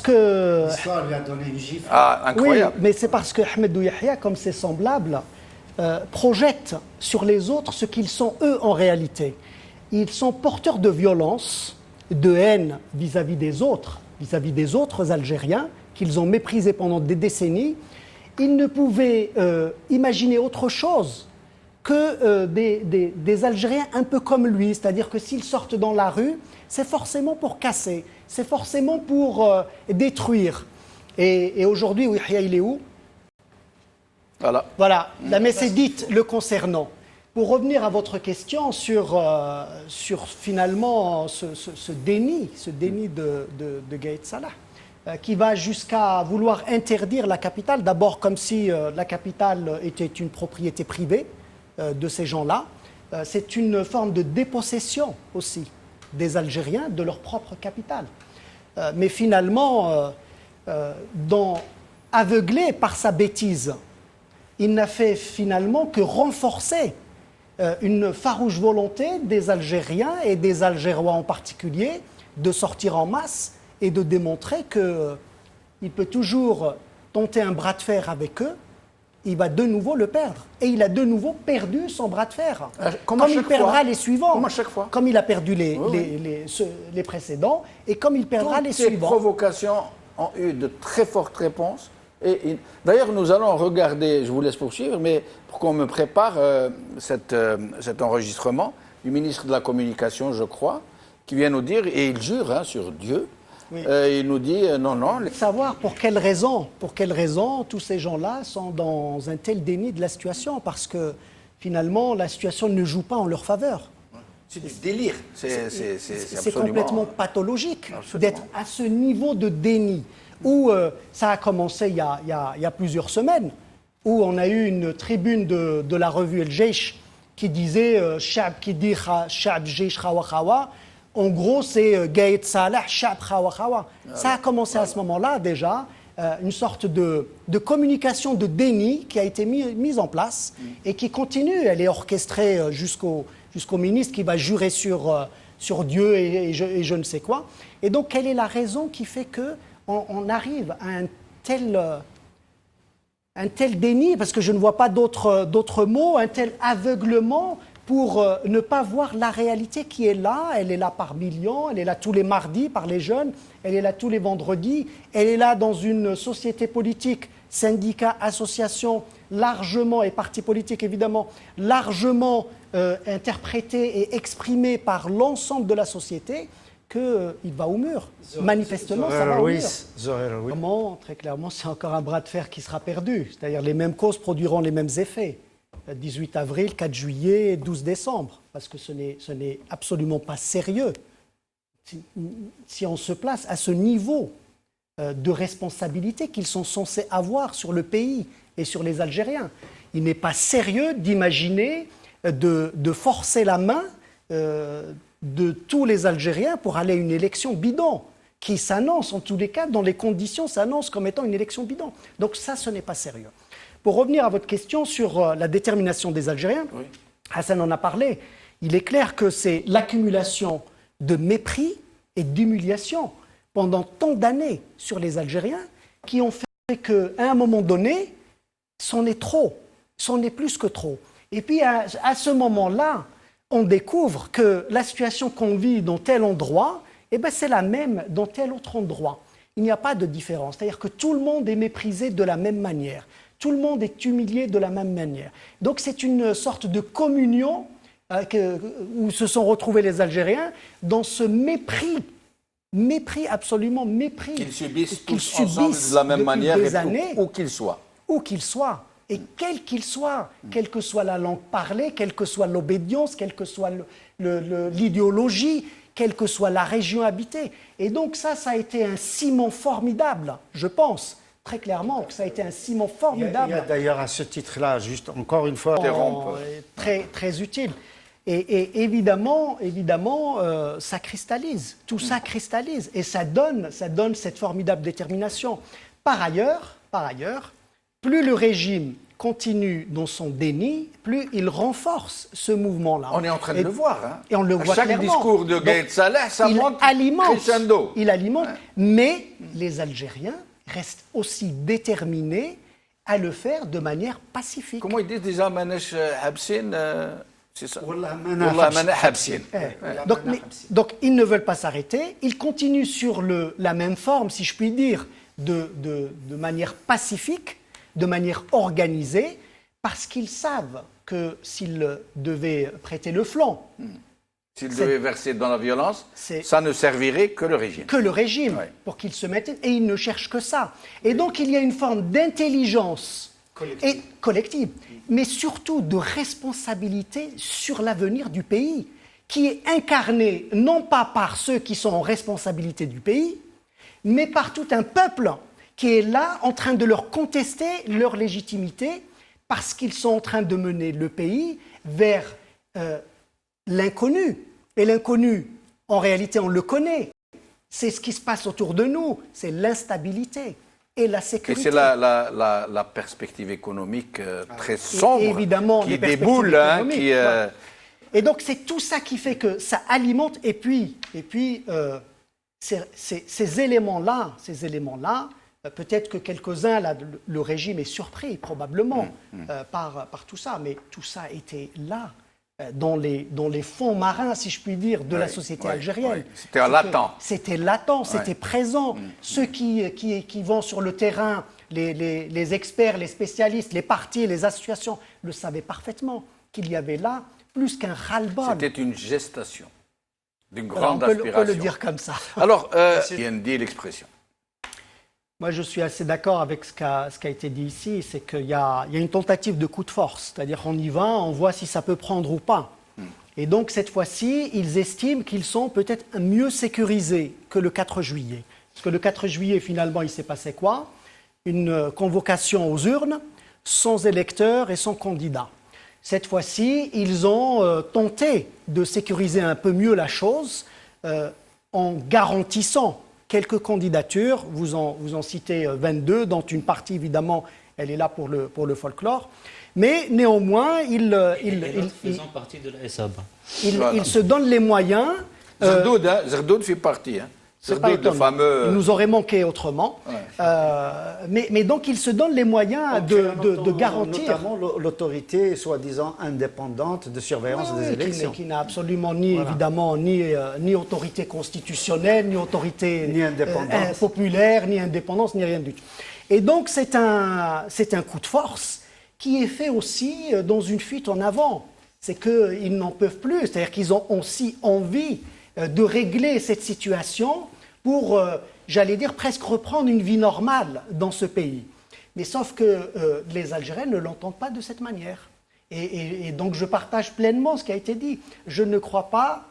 que... L'histoire lui a donné une gifle. Ah, incroyable. Oui, mais c'est parce que Ahmed Yahya, comme ses semblables, projettent sur les autres ce qu'ils sont eux en réalité. Ils sont porteurs de violence, de haine vis-à-vis des autres Algériens qu'ils ont méprisés pendant des décennies. Ils ne pouvaient imaginer autre chose que des Algériens un peu comme lui, c'est-à-dire que s'ils sortent dans la rue, c'est forcément pour casser, c'est forcément pour détruire. Et aujourd'hui, Yahya, il est où? Voilà, la messe est dite le concernant. Pour revenir à votre question sur finalement ce déni de Gaïd Salah, qui va jusqu'à vouloir interdire la capitale, d'abord comme si la capitale était une propriété privée de ces gens-là. C'est une forme de dépossession aussi des Algériens de leur propre capitale. Mais finalement, aveuglé par sa bêtise, il n'a fait finalement que renforcer une farouche volonté des Algériens et des Algérois en particulier de sortir en masse et de démontrer qu'il peut toujours tenter un bras de fer avec eux, il va de nouveau le perdre. Et il a de nouveau perdu son bras de fer. Comme il perdra les suivants. Comme à chaque fois. Comme il a perdu les précédents et comme il perdra les suivants. Toutes ces provocations ont eu de très fortes réponses. D'ailleurs, nous allons regarder, je vous laisse poursuivre, mais pour qu'on me prépare cet enregistrement du ministre de la Communication, je crois, qui vient nous dire, et il jure sur Dieu, oui. Il nous dit non. Savoir pour quelles raisons tous ces gens-là sont dans un tel déni de la situation, parce que finalement, la situation ne joue pas en leur faveur. C'est du délire. C'est complètement pathologique d'être à ce niveau de déni. Où ça a commencé il y a plusieurs semaines, où on a eu une tribune de la revue El Jeish qui disait Shab qui dit Shab Jeish Khawa Khawa. En gros, c'est Gaïd Salah Shab Khawa Khawa. Ça a commencé à ce moment-là déjà, une sorte de communication de déni qui a été mise en place et qui continue. Elle est orchestrée jusqu'au ministre qui va jurer sur Dieu et je ne sais quoi. Et donc, quelle est la raison qui fait qu'on arrive à un tel déni, parce que je ne vois pas d'autres mots, un tel aveuglement pour ne pas voir la réalité qui est là. Elle est là par millions, elle est là tous les mardis par les jeunes, elle est là tous les vendredis, elle est là dans une société politique, syndicats, associations, largement, et partis politiques évidemment, largement interprétée et exprimée par l'ensemble de la société, qu'il va au mur. Manifestement, ça va au mur. Très clairement, c'est encore un bras de fer qui sera perdu. C'est-à-dire les mêmes causes produiront les mêmes effets. 18 avril, 4 juillet, 12 décembre. Parce que ce n'est absolument pas sérieux. Si on se place à ce niveau de responsabilité qu'ils sont censés avoir sur le pays et sur les Algériens, il n'est pas sérieux d'imaginer de forcer la main de tous les Algériens pour aller à une élection bidon, qui s'annonce, en tous les cas, dans les conditions, s'annonce comme étant une élection bidon. Donc ça, ce n'est pas sérieux. Pour revenir à votre question sur la détermination des Algériens, oui. Hassan en a parlé, il est clair que c'est l'accumulation de mépris et d'humiliation pendant tant d'années sur les Algériens qui ont fait qu'à un moment donné, c'en est trop, c'en est plus que trop. Et puis à ce moment-là, on découvre que la situation qu'on vit dans tel endroit, c'est la même dans tel autre endroit. Il n'y a pas de différence. C'est-à-dire que tout le monde est méprisé de la même manière. Tout le monde est humilié de la même manière. Donc c'est une sorte de communion où se sont retrouvés les Algériens dans ce mépris, absolument mépris. Qu'ils subissent tous ensemble de la même manière, où qu'ils soient. Où qu'ils soient. Et quel qu'il soit, quelle que soit la langue parlée, quelle que soit l'obédience, quelle que soit l'idéologie, quelle que soit la région habitée. Et donc ça a été un ciment formidable, je pense, très clairement, que ça a été un ciment formidable. Il y a d'ailleurs à ce titre-là, juste encore une fois, très, très utile. Et évidemment, ça cristallise, tout ça cristallise, et ça donne cette formidable détermination. Par ailleurs, plus le régime continue dans son déni, plus il renforce ce mouvement-là. On est en train de le voir. Hein. Et on le voit chaque clairement. discours de Gaël Saleh, ça monte crescendo. Il alimente, mais les Algériens restent aussi déterminés à le faire de manière pacifique. Comment ils disent déjà Manesh Habsin c'est ça. Wallah Mana Habsin. Donc ils ne veulent pas s'arrêter, ils continuent sur la même forme, si je puis dire, de manière pacifique, de manière organisée, parce qu'ils savent que s'ils devaient prêter le flanc, s'ils devaient verser dans la violence, c'est ça ne servirait que le régime. Que le régime, Ouais. pour qu'ils se mettent... Et ils ne cherchent que ça. Et donc il y a une forme d'intelligence collective, mais surtout de responsabilité sur l'avenir du pays, qui est incarnée non pas par ceux qui sont en responsabilité du pays, mais par tout un peuple qui est là en train de leur contester leur légitimité parce qu'ils sont en train de mener le pays vers l'inconnu. Et l'inconnu, en réalité, on le connaît. C'est ce qui se passe autour de nous, c'est l'instabilité et la sécurité. Et c'est la perspective économique très sombre évidemment, qui les perspectives déboule. économiques, Qui, ouais. Et donc c'est tout ça qui fait que ça alimente. Et puis ces éléments-là, peut-être que quelques-uns, là, le régime est surpris probablement par tout ça, mais tout ça était là. Dans les fonds marins, si je puis dire, de la société algérienne. C'était latent. C'était latent, c'était présent. Ceux qui vont sur le terrain, les experts, les spécialistes, les partis, les associations, le savaient parfaitement qu'il y avait là plus qu'un ras-le-bol. C'était une gestation d'une grande aspiration. On peut le dire comme ça. Alors, il y a l'expression. Moi, je suis assez d'accord avec ce qui a été dit ici, c'est qu'il y a une tentative de coup de force, c'est-à-dire on y va, on voit si ça peut prendre ou pas. Et donc, cette fois-ci, ils estiment qu'ils sont peut-être mieux sécurisés que le 4 juillet. Parce que le 4 juillet, finalement, il s'est passé quoi? Une convocation aux urnes, sans électeurs et sans candidats. Cette fois-ci, ils ont tenté de sécuriser un peu mieux la chose en garantissant quelques candidatures, vous en citez 22, dont une partie, évidemment, elle est là pour le folklore. Mais néanmoins, ils faisant partie de la SAB. Ils se donnent les moyens. Zerdoud fait partie. Zerdoud, le fameux... Il nous aurait manqué autrement. Ouais. Mais donc, ils se donnent les moyens de garantir... Notamment l'autorité, soi-disant, indépendante de surveillance des élections. Qui n'a absolument évidemment, ni autorité constitutionnelle, ni autorité populaire, ni indépendance, ni rien du tout. Et donc, c'est un coup de force qui est fait aussi dans une fuite en avant. C'est qu'ils n'en peuvent plus. C'est-à-dire qu'ils ont aussi envie de régler cette situation pour, j'allais dire, presque reprendre une vie normale dans ce pays. Mais sauf que les Algériens ne l'entendent pas de cette manière. Et donc je partage pleinement ce qui a été dit. Je ne crois pas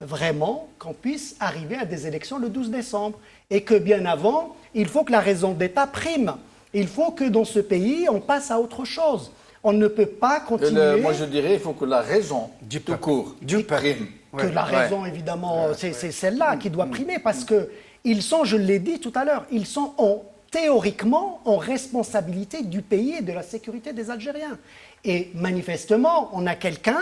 vraiment qu'on puisse arriver à des élections le 12 décembre. Et que bien avant, il faut que la raison d'État prime. Il faut que dans ce pays, on passe à autre chose. On ne peut pas continuer... Moi je dirais, il faut que la raison du tout court prime. Que la raison, évidemment, c'est celle-là qui doit primer, parce qu'ils sont, je l'ai dit tout à l'heure, ils sont théoriquement en responsabilité du pays et de la sécurité des Algériens. Et manifestement, on a quelqu'un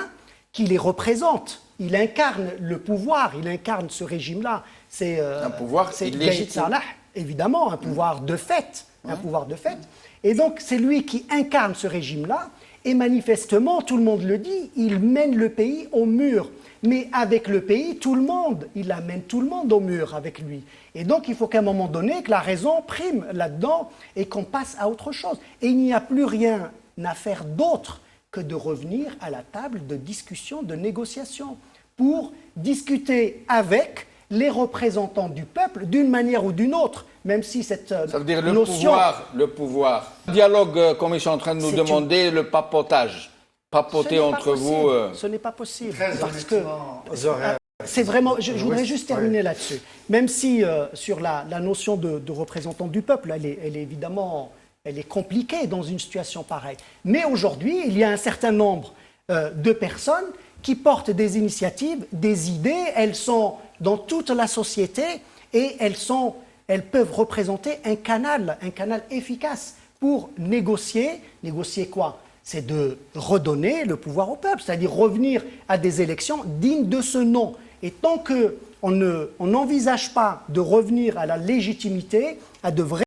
qui les représente. Il incarne le pouvoir, il incarne ce régime-là. C'est un pouvoir Gaïd Salah, évidemment, un pouvoir de fait. Un pouvoir de fait. Et donc, c'est lui qui incarne ce régime-là. Et manifestement, tout le monde le dit, il mène le pays au mur. Mais avec le pays, tout le monde, il amène tout le monde au mur avec lui. Et donc, il faut qu'à un moment donné, que la raison prime là-dedans et qu'on passe à autre chose. Et il n'y a plus rien à faire d'autre que de revenir à la table de discussion, de négociation, pour discuter avec les représentants du peuple d'une manière ou d'une autre, même si cette ça veut dire notion... le pouvoir. Dialogue, comme ils sont en train de nous demander, le papotage. Papoter entre vous... Ce n'est pas possible. Parce que c'est vraiment... Je voudrais juste terminer là-dessus. Même si sur la notion de représentant du peuple, elle est évidemment... Elle est compliquée dans une situation pareille. Mais aujourd'hui, il y a un certain nombre de personnes qui portent des initiatives, des idées. Elles sont dans toute la société et elles peuvent représenter un canal efficace pour négocier. Négocier quoi? C'est de redonner le pouvoir au peuple, c'est-à-dire revenir à des élections dignes de ce nom. Et tant qu'on n'envisage pas de revenir à la légitimité, à de vraies